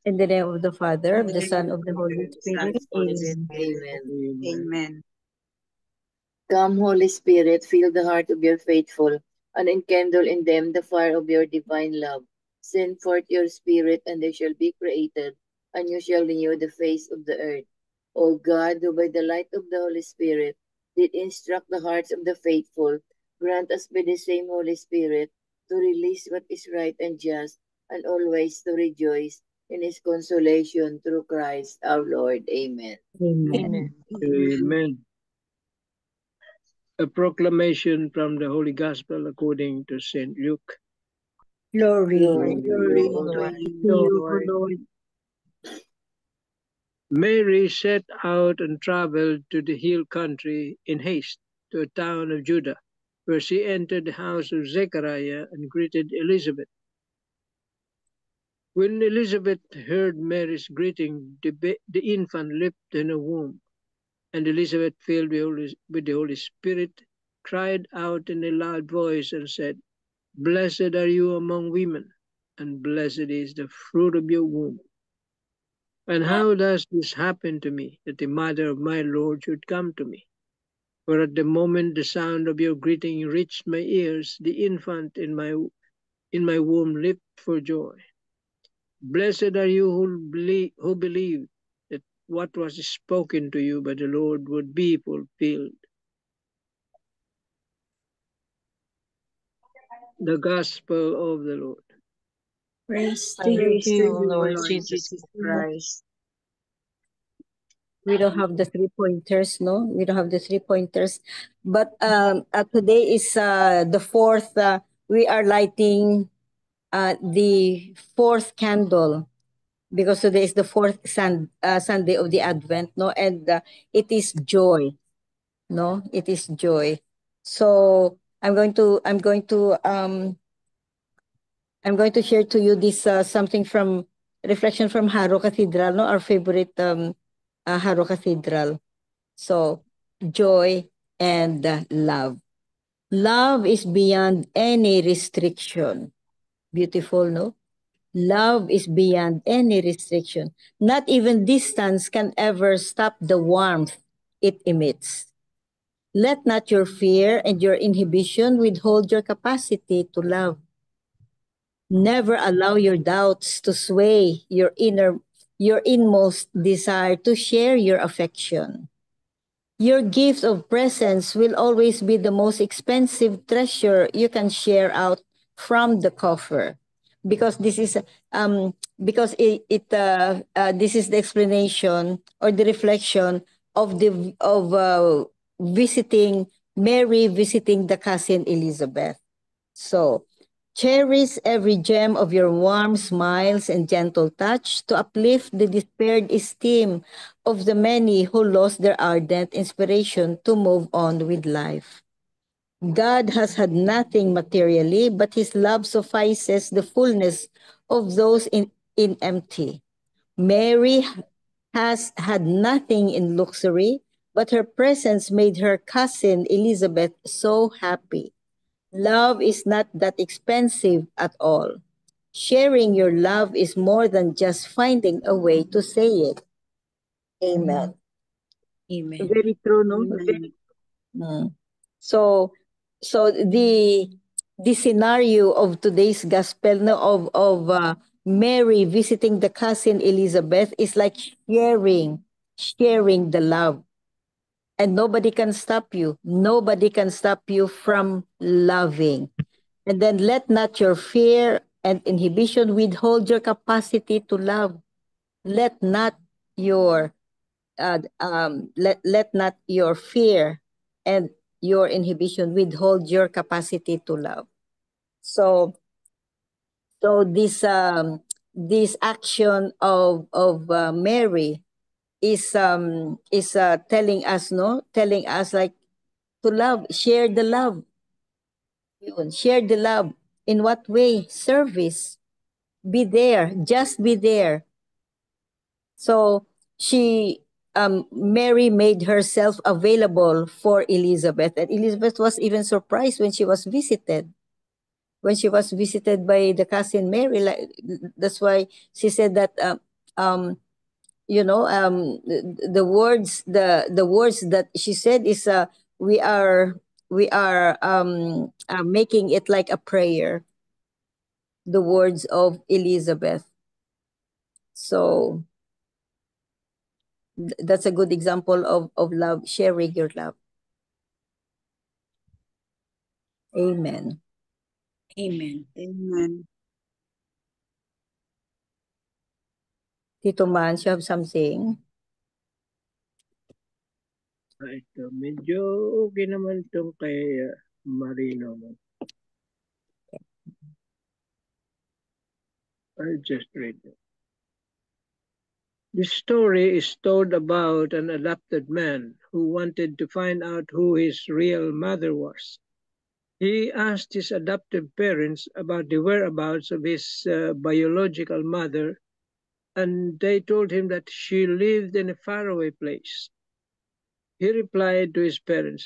In the name of the Father, of the Son, of the Holy Spirit. Amen. Amen. Amen. Come, Holy Spirit, fill the heart of your faithful, and enkindle in them the fire of your divine love. Send forth your Spirit, and they shall be created, and you shall renew the face of the earth. O God, who by the light of the Holy Spirit did instruct the hearts of the faithful, grant us by the same Holy Spirit to release what is right and just, and always to rejoice in his consolation through Christ our Lord. Amen. Amen. Amen. A proclamation from the Holy Gospel according to St. Luke. Glory. Glory Lord. to To you, you, O Lord. Lord. Mary set out and traveled to the hill country in haste to a town of Judah, where she entered the house of Zechariah and greeted Elizabeth. When Elizabeth heard Mary's greeting, the infant leapt in her womb, and Elizabeth, filled with the Holy Spirit, cried out in a loud voice and said, "Blessed are you among women, and blessed is the fruit of your womb. And how does this happen to me, that the mother of my Lord should come to me? For at the moment the sound of your greeting reached my ears, the infant in my womb leaped for joy. Blessed are you who believe that what was spoken to you by the Lord would be fulfilled." The Gospel of the Lord. Praise to Praise you. to you, Lord Lord Jesus. Jesus Christ. We don't have the 3 pointers, no? We don't have the 3 pointers. But today is the fourth. We are lighting the fourth candle because today is the fourth Sunday of the Advent, no? And it is joy, no? It is joy. So I'm going to share to you this something from reflection from Harrow Cathedral, no, our favorite Harrow Cathedral. So, joy and love. Love is beyond any restriction. Beautiful, no? Love is beyond any restriction. Not even distance can ever stop the warmth it emits. Let not your fear and your inhibition withhold your capacity to love. Never allow your doubts to sway your inmost desire to share your affection. Your gift of presence will always be the most expensive treasure you can share out from the coffer. Because this is this is the explanation or the reflection of visiting Mary visiting the cousin Elizabeth. So, cherish every gem of your warm smiles and gentle touch to uplift the despaired esteem of the many who lost their ardent inspiration to move on with life. God has had nothing materially, but his love suffices the fullness of those in empty. Mary has had nothing in luxury, but her presence made her cousin Elizabeth so happy. Love is not that expensive at all. Sharing your love is more than just finding a way to say it. Amen. Amen. Very true, no? Amen. Mm. So, the scenario of today's gospel, no, of Mary visiting the cousin Elizabeth is like sharing the love, and nobody can stop you. Nobody can stop you from loving. And then let not your fear and inhibition withhold your capacity to love. Let not your let not your fear and your inhibition withhold your capacity to love. So this action of Mary is telling us, no, telling us like to love, share the love. Yun, share the love. In what way? Service. Be there. Just be there. So Mary made herself available for Elizabeth, and Elizabeth was even surprised when she was visited. When she was visited by the cousin Mary, like, that's why she said that the words that she said is we are making it like a prayer, the words of Elizabeth. So that's a good example of love, sharing your love. Amen. Amen. Amen. Tito Mans, you have something? Ito, medyo okay naman itong kay Marino. I'll just read it. This story is told about an adopted man who wanted to find out who his real mother was. He asked his adoptive parents about the whereabouts of his biological mother, and they told him that she lived in a faraway place. He replied to his parents,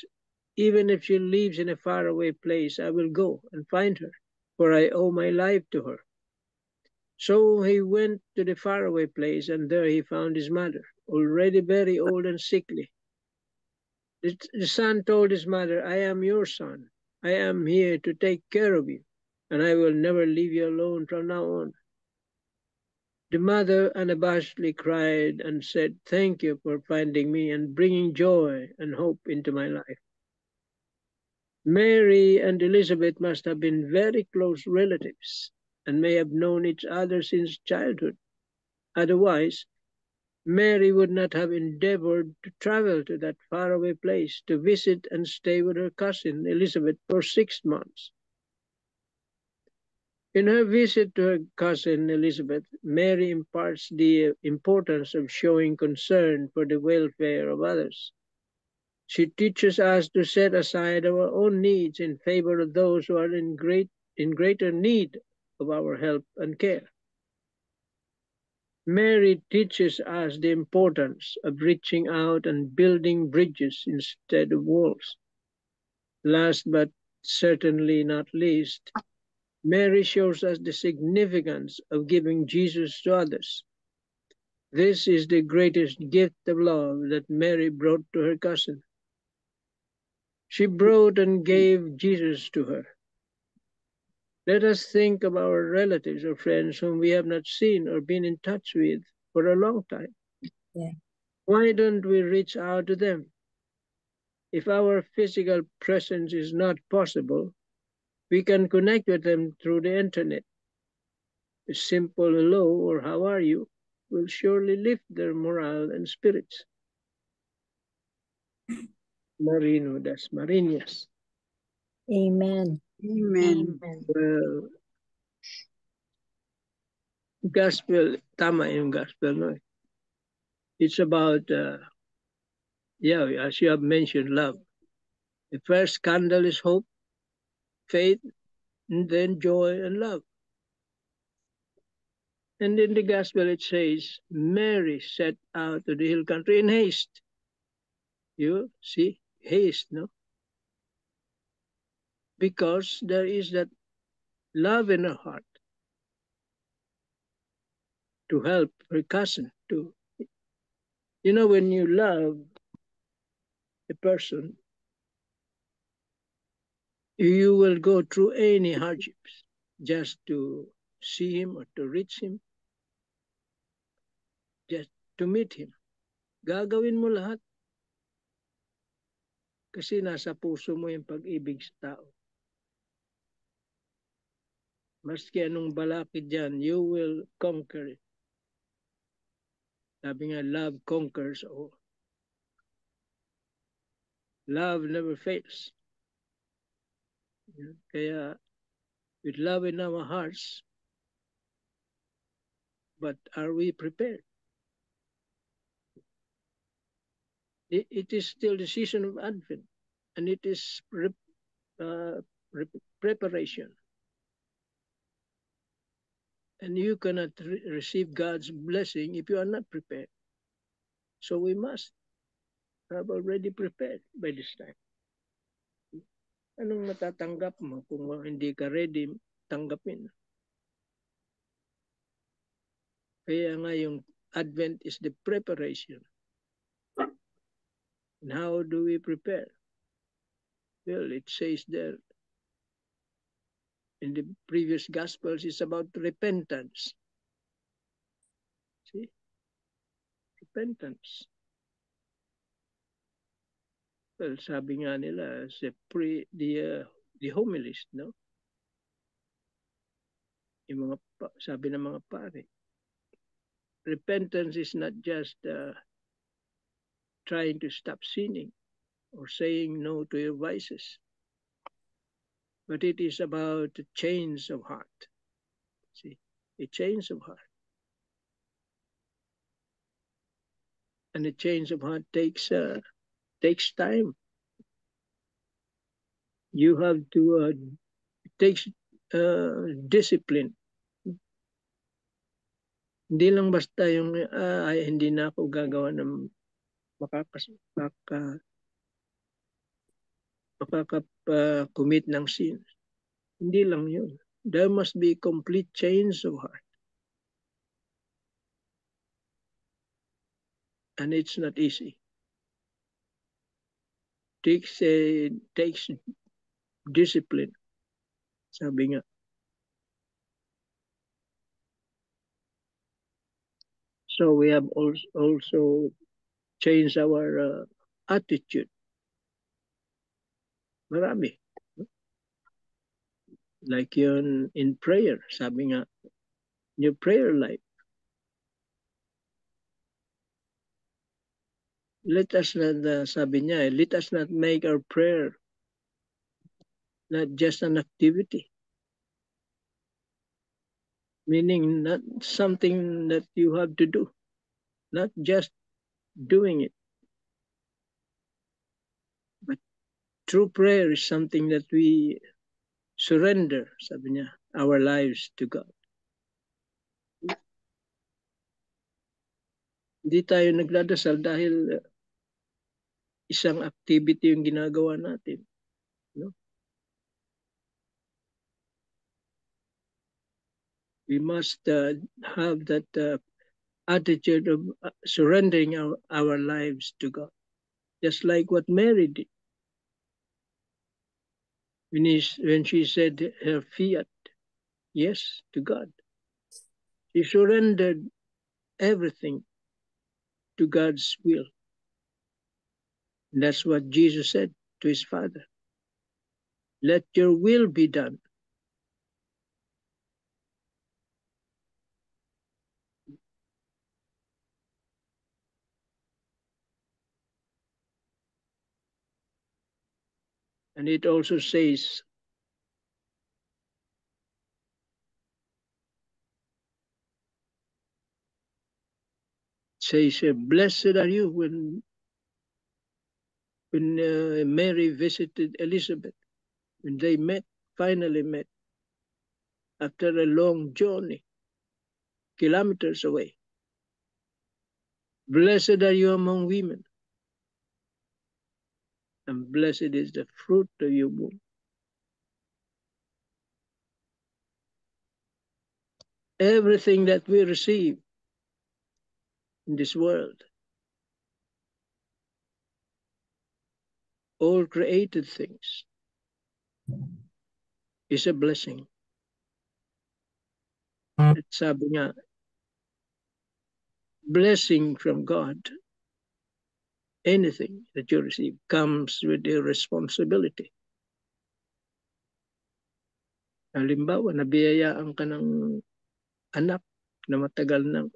"Even if she lives in a faraway place, I will go and find her, for I owe my life to her." So he went to the faraway place, and there he found his mother, already very old and sickly. The son told his mother, "I am your son. I am here to take care of you, and I will never leave you alone from now on." The mother unabashedly cried and said, "Thank you for finding me and bringing joy and hope into my life." Mary and Elizabeth must have been very close relatives and may have known each other since childhood. Otherwise, Mary would not have endeavored to travel to that faraway place to visit and stay with her cousin Elizabeth for 6 months. In her visit to her cousin Elizabeth, Mary imparts the importance of showing concern for the welfare of others. She teaches us to set aside our own needs in favor of those who are in greater need of our help and care. Mary teaches us the importance of reaching out and building bridges instead of walls. Last but certainly not least, Mary shows us the significance of giving Jesus to others. This is the greatest gift of love that Mary brought to her cousin. She brought and gave Jesus to her. Let us think of our relatives or friends whom we have not seen or been in touch with for a long time. Yeah. Why don't we reach out to them? If our physical presence is not possible, we can connect with them through the internet. A simple hello or how are you will surely lift their morale and spirits. Marino das Marinas. Amen. Amen. Well, gospel, tama yung gospel, no? It's about, as you have mentioned, love. The first candle is hope, faith, and then joy and love. And in the gospel it says, Mary set out to the hill country in haste. You see, haste, no? Because there is that love in her heart to help her cousin. When you love a person, you will go through any hardships just to see him or to reach him, just to meet him. Gagawin mo lahat kasi nasa puso mo yung pag-ibig sa tao. Maski anong balakid dyan, you will conquer it. Sabi nga, love conquers all. Love never fails. Kaya, with love in our hearts, but are we prepared? It is still the season of Advent, and it is preparation. And you cannot receive God's blessing if you are not prepared. So we must have already prepared by this time. Anong matatanggap mo kung hindi ka ready tanggapin? Kaya nga yung Advent is the preparation. And how do we prepare? Well, it says there in the previous Gospels, it's about repentance. See? Repentance. Well, sabi nga nila, the homilist, no? Yung mga, sabi ng mga pare, repentance is not just trying to stop sinning or saying no to your vices, but it is about a change of heart. See, a change of heart. And a change of heart takes time. You have to, it takes discipline. Hindi lang basta yung, ay, hindi na ako gagawa ng makaka-commit ng sin. Hindi lang yun. There must be complete change of heart. And it's not easy. Takes discipline. Sabi nga. So we have also changed our attitude. Marami. Like yun in prayer. Sabi nga, your prayer life. Let us not, sabi niya, let us not make our prayer not just an activity. Meaning not something that you have to do. Not just doing it. But true prayer is something that we surrender, sabi niya, our lives to God. Hindi tayo nagdadasal dahil isang activity yung ginagawa natin. No? We must have that attitude of surrendering our lives to God. Just like what Mary did. When she said her fiat, yes, to God. She surrendered everything to God's will. And that's what Jesus said to his Father. Let your will be done. And it also says, blessed are you when Mary visited Elizabeth, when they finally met, after a long journey, kilometers away. Blessed are you among women, and blessed is the fruit of your womb. Everything that we receive in this world, all created things, is a blessing. At sabi nga, blessing from God, anything that you receive comes with a responsibility. Halimbawa, nabiyayaan ka ng anak na matagal na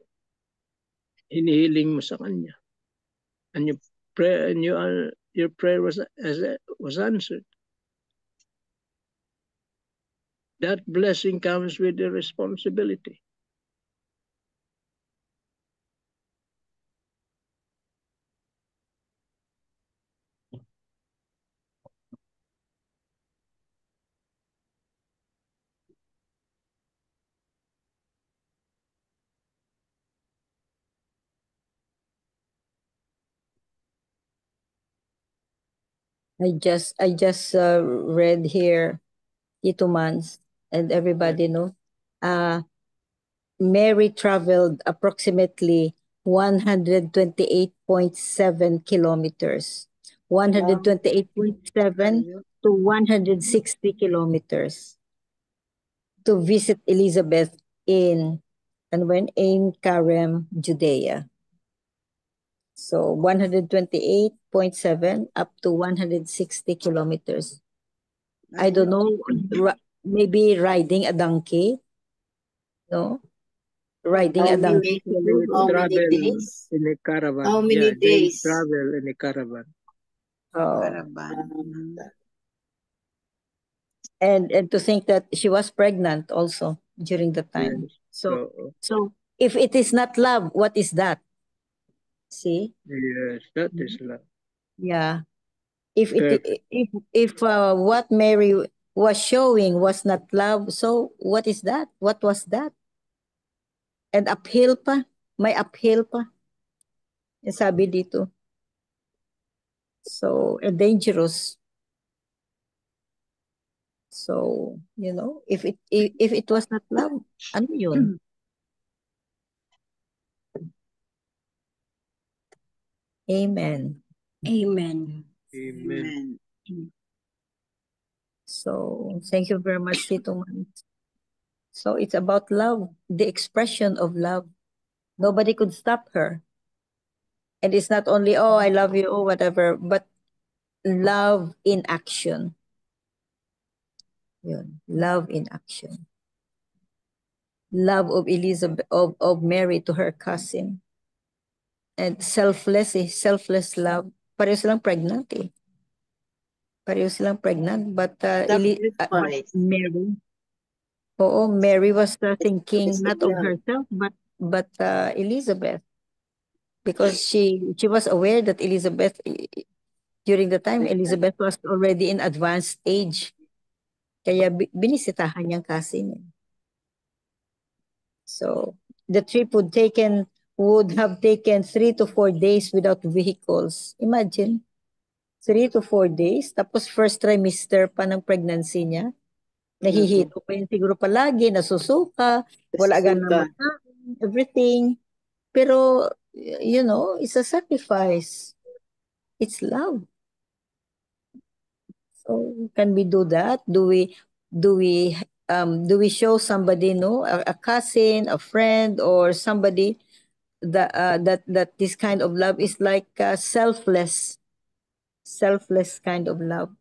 hinihiling mo sa kanya. And your prayer was answered. That blessing comes with the responsibility. I just read here, Tito Mans and everybody know, Mary traveled approximately 128.7 kilometers. 128.7 to 160 kilometers to visit Elizabeth in Carem, Judea. So 128.7 up to 160 kilometers. I don't know, maybe riding a donkey, no? Riding a donkey. How many Travel days? in a caravan. How many They days? travel in a caravan. Oh. Caravan. And to think that she was pregnant also during the time. Yes. So if it is not love, what is that? See? Yes, that is love. Yeah. Perfect. If what Mary was showing was not love, so what is that? What was that? And uphill pa, may uphill pa. Sabi dito. So, dangerous. So, if it was not love, ano yun? Amen. Amen. Amen. So, thank you very much, Tito Man. So, it's about love, the expression of love. Nobody could stop her. And it's not only, oh, I love you, or whatever, but love in action. Yun, love in action. Love of Elizabeth, of Mary to her cousin. And selfless love. Pareho silang pregnant eh. Pareho silang pregnant, but Sacrifice. Mary, Mary was thinking It's not of love. herself, but Elizabeth, because she was aware that Elizabeth, during the time, Elizabeth was already in advanced age. Kaya binisitahan niyang cousin niya. So the trip would have taken 3 to 4 days without vehicles. Imagine, 3 to 4 days. Tapos first trimester pa ng pregnancy niya. Nahihito pa yun siguro palagi, nasusuka, wala ganang makain, everything. Pero, it's a sacrifice. It's love. So, can we do that? Do we show somebody, a cousin, a friend, or somebody that this kind of love is like selfless kind of love?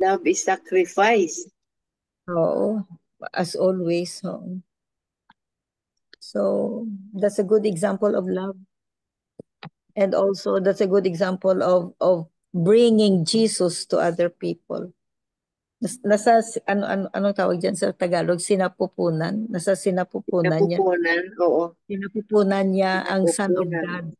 Love is sacrifice. Oo, as always. So that's a good example of love. And also, that's a good example of bringing Jesus to other people. Nasa, anong tawag dyan sa Tagalog? Sinapupunan. Nasa sinapupunan niya. Oo. Sinapupunan niya ang Son of God.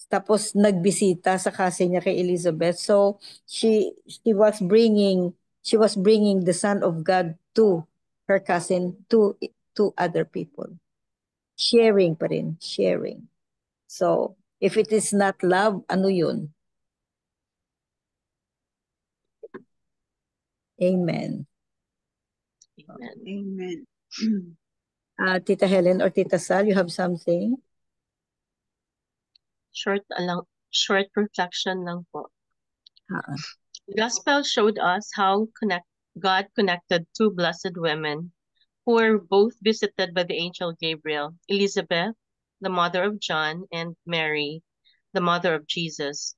Tapos nagbisita sa kasi niya kay Elizabeth. So she was bringing the Son of God to her cousin, to other people. Sharing pa rin, sharing. So if it is not love, ano yun? Amen. Amen. Tita Helen or Tita Sal, you have something? Short reflection lang po. Uh-uh. The Gospel showed us how God connected two blessed women who were both visited by the angel Gabriel, Elizabeth, the mother of John, and Mary, the mother of Jesus.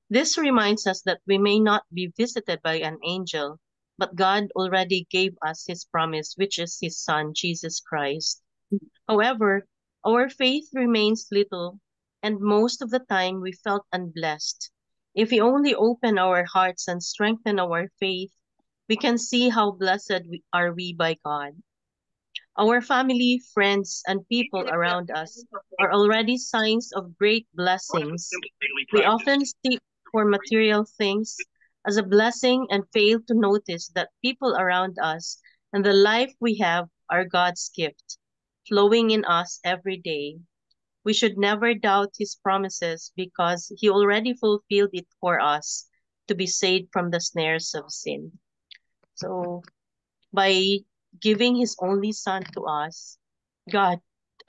This reminds us that we may not be visited by an angel, but God already gave us his promise, which is his Son, Jesus Christ. However, our faith remains little, and most of the time we felt unblessed. If we only open our hearts and strengthen our faith, we can see how blessed are we by God. Our family, friends, and people around us are already signs of great blessings. We often seek for material things as a blessing and fail to notice that people around us and the life we have are God's gift, flowing in us every day. We should never doubt his promises because he already fulfilled it for us to be saved from the snares of sin. So, by giving his only son to us, God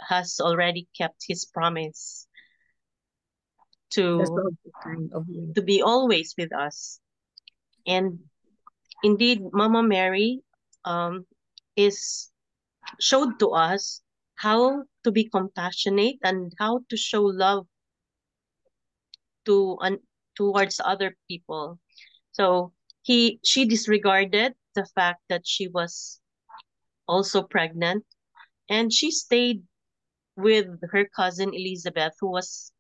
has already kept his promise That's to all the kind of you. be always with us. And indeed, Mama Mary is showed to us how to be compassionate and how to show love to towards other people. So she disregarded the fact that she was also pregnant, and she stayed with her cousin Elizabeth, who was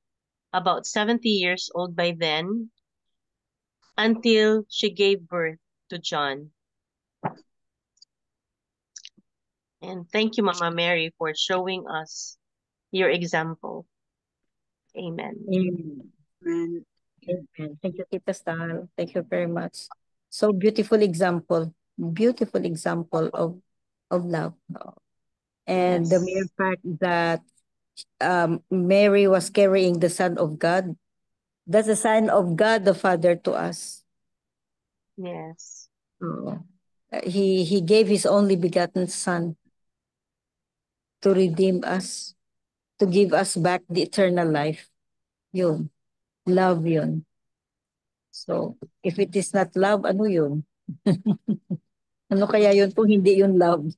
about 70 years old by then, until she gave birth to John. And thank you, Mama Mary, for showing us your example. Amen. Amen. Amen. Amen. Thank you, Tita Star. Thank you very much. So beautiful example of love. And the mere Yes. fact that Mary was carrying the Son of God, that's a sign of God the Father to us. Yes. He gave his only begotten Son to redeem us, to give us back the eternal life. Yun. Love yun. So, if it is not love, ano yun? Ano kaya yun kung hindi yun love?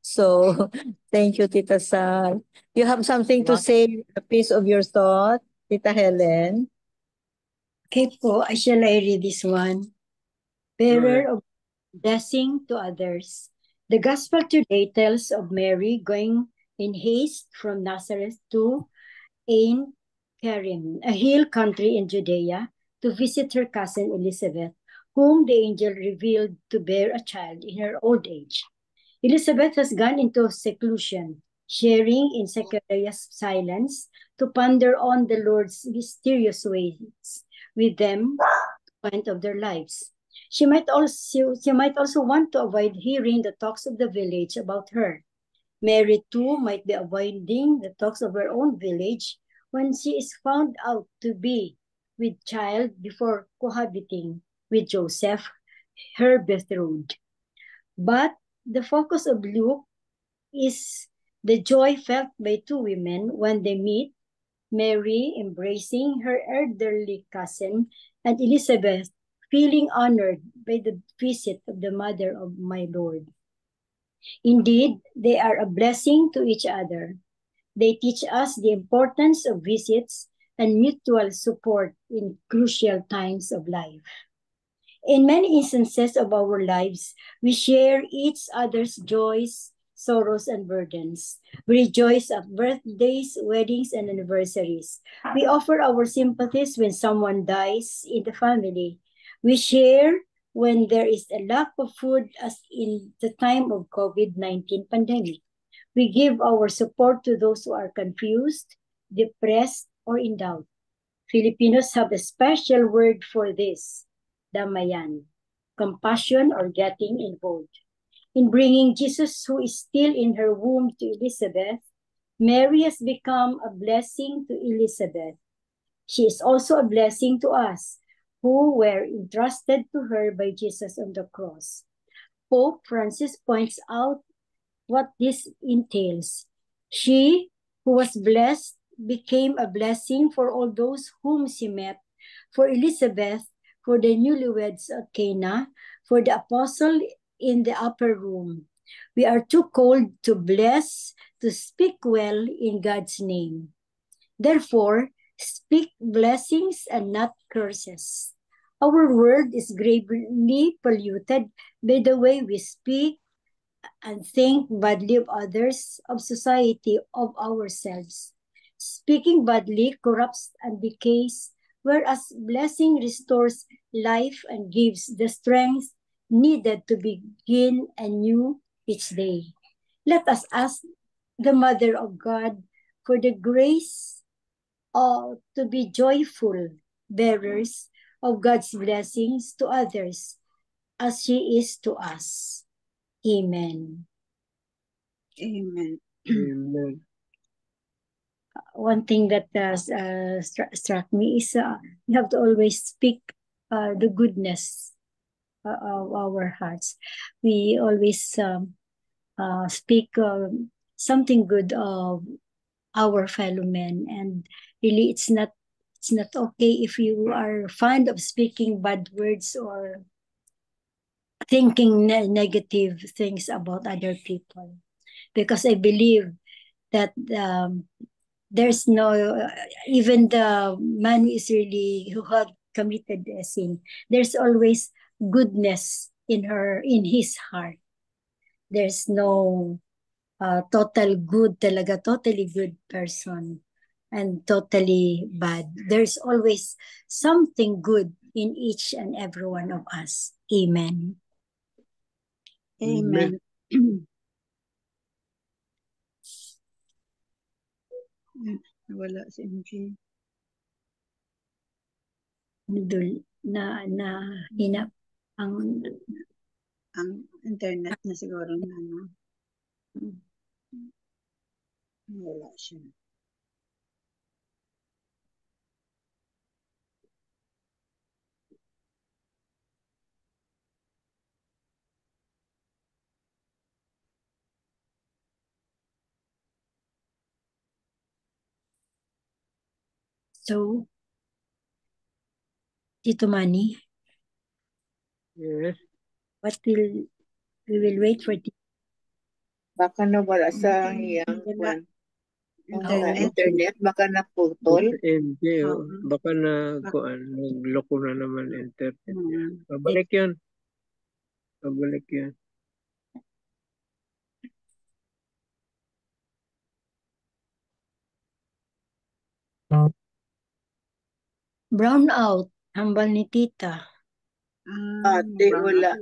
So, thank you, Tita Sal. You have something to say, a piece of your thought, Tita Helen? Okay po, shall I read this one? Bearer of blessing to others. The gospel today tells of Mary going in haste from Nazareth to Ain Karim, a hill country in Judea, to visit her cousin Elizabeth, whom the angel revealed to bear a child in her old age. Elizabeth has gone into seclusion, sharing in Zechariah's silence to ponder on the Lord's mysterious ways with them at the point of their lives. She might also want to avoid hearing the talks of the village about her. Mary too might be avoiding the talks of her own village when she is found out to be with child before cohabiting with Joseph, her betrothed. But the focus of Luke is the joy felt by two women when they meet, Mary embracing her elderly cousin and Elizabeth feeling honored by the visit of the mother of my Lord. Indeed, they are a blessing to each other. They teach us the importance of visits and mutual support in crucial times of life. In many instances of our lives, we share each other's joys, sorrows, and burdens. We rejoice at birthdays, weddings, and anniversaries. We offer our sympathies when someone dies in the family. We share when there is a lack of food, as in the time of COVID-19 pandemic. We give our support to those who are confused, depressed, or in doubt. Filipinos have a special word for this, damayan, compassion or getting involved. In bringing Jesus, who is still in her womb, to Elizabeth, Mary has become a blessing to Elizabeth. She is also a blessing to us, who were entrusted to her by Jesus on the cross. Pope Francis points out what this entails. She, who was blessed, became a blessing for all those whom she met, for Elizabeth, for the newlyweds at Cana, for the apostle in the upper room. We are too called to bless, to speak well in God's name. Therefore, speak blessings and not curses. Our word is gravely polluted by the way we speak and think badly of others, of society, of ourselves. Speaking badly corrupts and decays, whereas blessing restores life and gives the strength needed to begin anew each day. Let us ask the Mother of God for the grace to be joyful bearers of God's blessings to others as she is to us. Amen. Amen. Amen. One thing that struck me is you have to always speak the goodness of our hearts. We always speak something good of our fellow men. And really, it's not okay if you are fond of speaking bad words or thinking negative things about other people, because I believe that there's no even the man who had committed a sin, there's always goodness in his heart. There's no totally good person and totally bad. There's always something good in each and every one of us. Amen. Amen. Wala si MJ. Hinap Ang internet na siguro na wala siya. So, Tito Manny, Yes. we will wait for Baka nawala sa iyang internet, baka naputol. MJ, baka nagloko na naman internet. Pabalik yun. brown out, hambal ni tita. Ate, wala.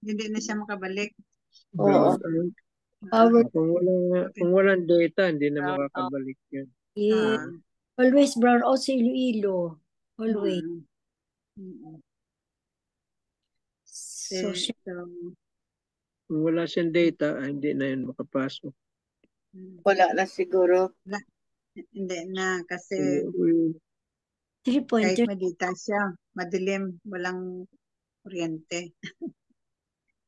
Hindi na siya makabalik. Oo. Kung walang data, hindi na makakabalik yan. Yeah. Always brown out sa Iloilo. Always. So, kung wala siyang data, hindi na yun makapasok. Wala na siguro. Hindi na kasi 3 pointers. kahit may data siya, madilim, walang kuryente.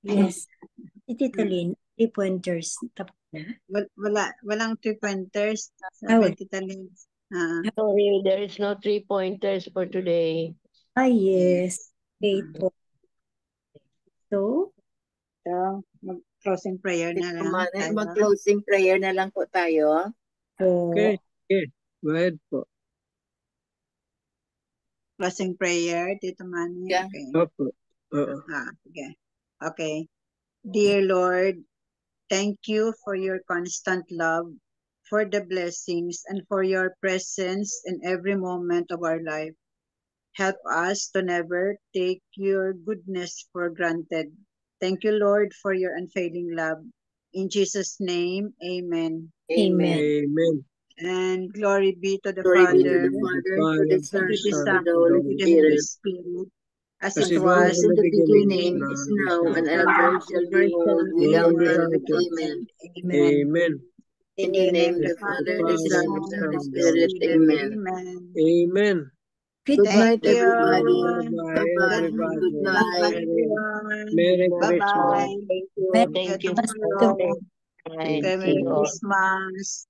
Yes. Tita Lynn, 3 pointers. Tapos na. Walang 3 pointers. Sabi Tita Lynn. Sorry, there is no 3 pointers for today. Yes. 8 pointers. So, mag-closing prayer na lang. Mag-closing prayer na lang po tayo. Okay. Go ahead po. Closing prayer, Tito Manny. Yeah. Okay. Opo. Okay. Dear Lord, thank you for your constant love, for the blessings, and for your presence in every moment of our life. Help us to never take your goodness for granted. Thank you, Lord, for your unfailing love. In Jesus' name, amen. Amen. And glory be to the Glory be Father, to the Father, to the Son, to the Son, and to the Holy to the Holy Spirit. Spirit, as As it it was In the beginning, in is now, and ever shall be world without end. Amen. Amen. In the name of the Father, the Son, and the Holy Spirit. Amen. Amen. Good night, Thank you. everybody. Bye-bye, Bye-bye. everybody. Good night. Everyone. Merry Bye-bye. Christmas. Thank you. Thank you. Tomorrow. Bye. Okay, Merry Christmas.